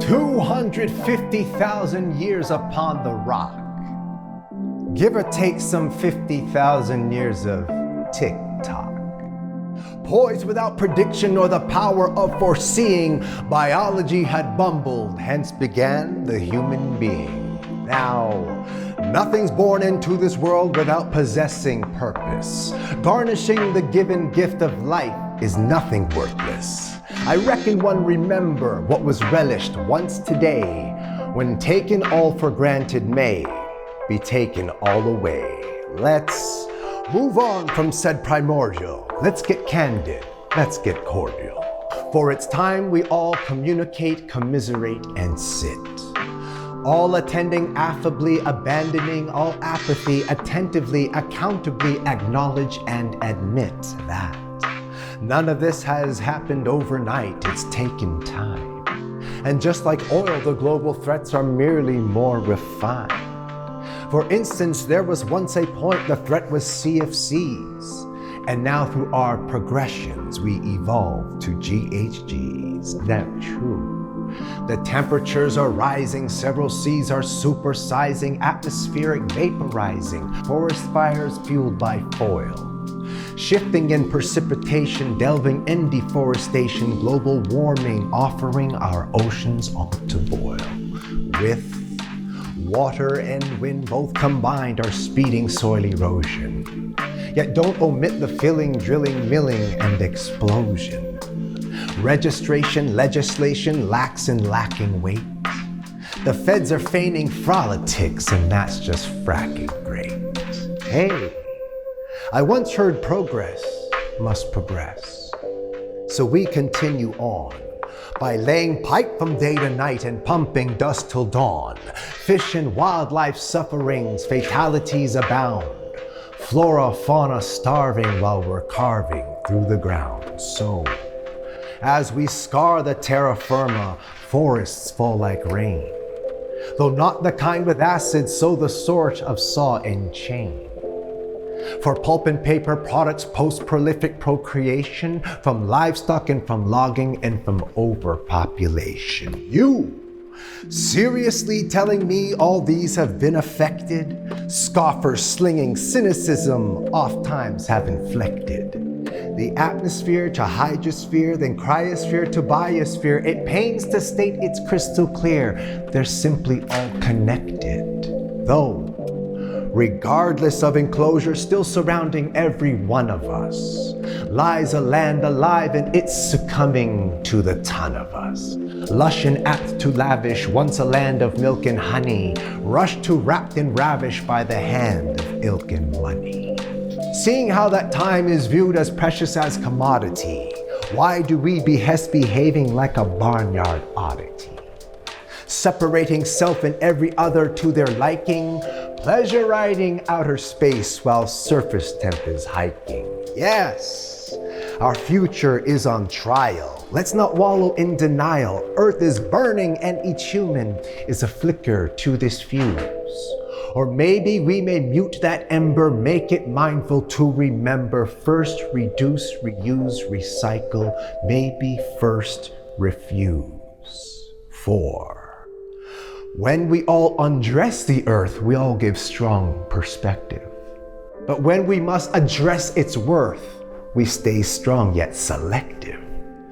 250,000 years upon the rock. Give or take some 50,000 years of tick-tock. Poised without prediction nor the power of foreseeing, biology had bumbled, hence began the human being. Now, nothing's born into this world without possessing purpose. Garnishing the given gift of life is nothing worthless. I reckon one remember what was relished once today, when taken all for granted may be taken all away. Let's move on from said primordial. Let's get candid, let's get cordial. For it's time we all communicate, commiserate, and sit. All attending affably, abandoning all apathy, attentively, accountably acknowledge and admit that none of this has happened overnight, it's taken time. And just like oil, the global threats are merely more refined. For instance, there was once a point the threat was CFCs, and now through our progressions we evolve to GHGs. That's true. The temperatures are rising, several seas are supersizing, atmospheric vaporizing, forest fires fueled by foil. Shifting in precipitation, delving in deforestation, global warming, offering our oceans onto boil. With water and wind both combined are speeding soil erosion. Yet don't omit the filling, drilling, milling, and explosion. Registration, legislation lacks in lacking weight. The feds are feigning politics, and that's just fracking great. Hey, I once heard progress must progress. So we continue on by laying pipe from day to night and pumping dust till dawn. Fish and wildlife sufferings, fatalities abound. Flora, fauna starving while we're carving through the ground. So, as we scar the terra firma, forests fall like rain. Though not the kind with acid, so the sort of saw and chain. For pulp and paper products, post-prolific procreation, from livestock and from logging and from overpopulation. You seriously telling me all these have been affected? Scoffers slinging cynicism oft times have inflicted. The atmosphere to hydrosphere, then cryosphere to biosphere, it pains to state it's crystal clear, they're simply all connected. Though, regardless of enclosure still surrounding every one of us, lies a land alive and it's succumbing to the ton of us. Lush and apt to lavish, once a land of milk and honey, rushed to wrapped and ravished by the hand of ilk and money. Seeing how that time is viewed as precious as commodity, why do we behest behaving like a barnyard oddity? Separating self and every other to their liking, pleasure riding outer space while surface temp is hiking. Yes, our future is on trial. Let's not wallow in denial. Earth is burning and each human is a flicker to this fuse. Or maybe we may mute that ember, make it mindful to remember. First reduce, reuse, recycle, maybe first refuse. For when we all undress the earth, we all give strong perspective. But when we must address its worth, we stay strong yet selective.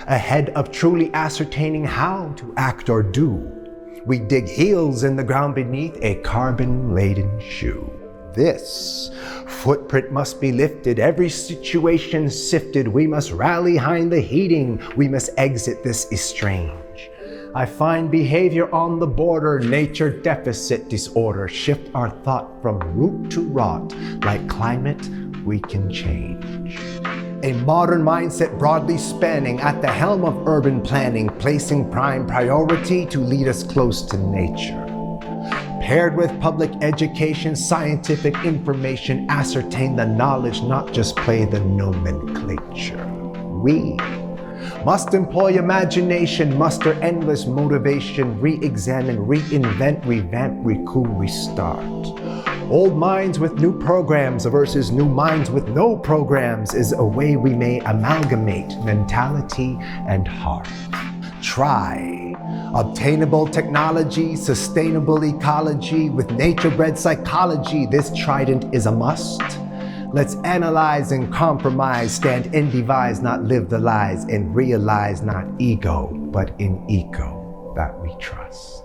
Ahead of truly ascertaining how to act or do, we dig heels in the ground beneath a carbon-laden shoe. This footprint must be lifted, every situation sifted. We must rally behind the heating, we must exit this estrange. I find behavior on the border, nature deficit disorder. Shift our thought from root to rot, like climate we can change. A modern mindset broadly spanning at the helm of urban planning, placing prime priority to lead us close to nature. Paired with public education, scientific information, ascertain the knowledge, not just play the nomenclature. We must employ imagination, muster endless motivation, re-examine, reinvent, revamp, recoup, restart. Old minds with new programs versus new minds with no programs is a way we may amalgamate mentality and heart. Try Obtainable technology, sustainable ecology, with nature-bred psychology, this trident is a must. Let's analyze and compromise, stand and devise, not live the lies, and realize not ego, but in eco that we trust.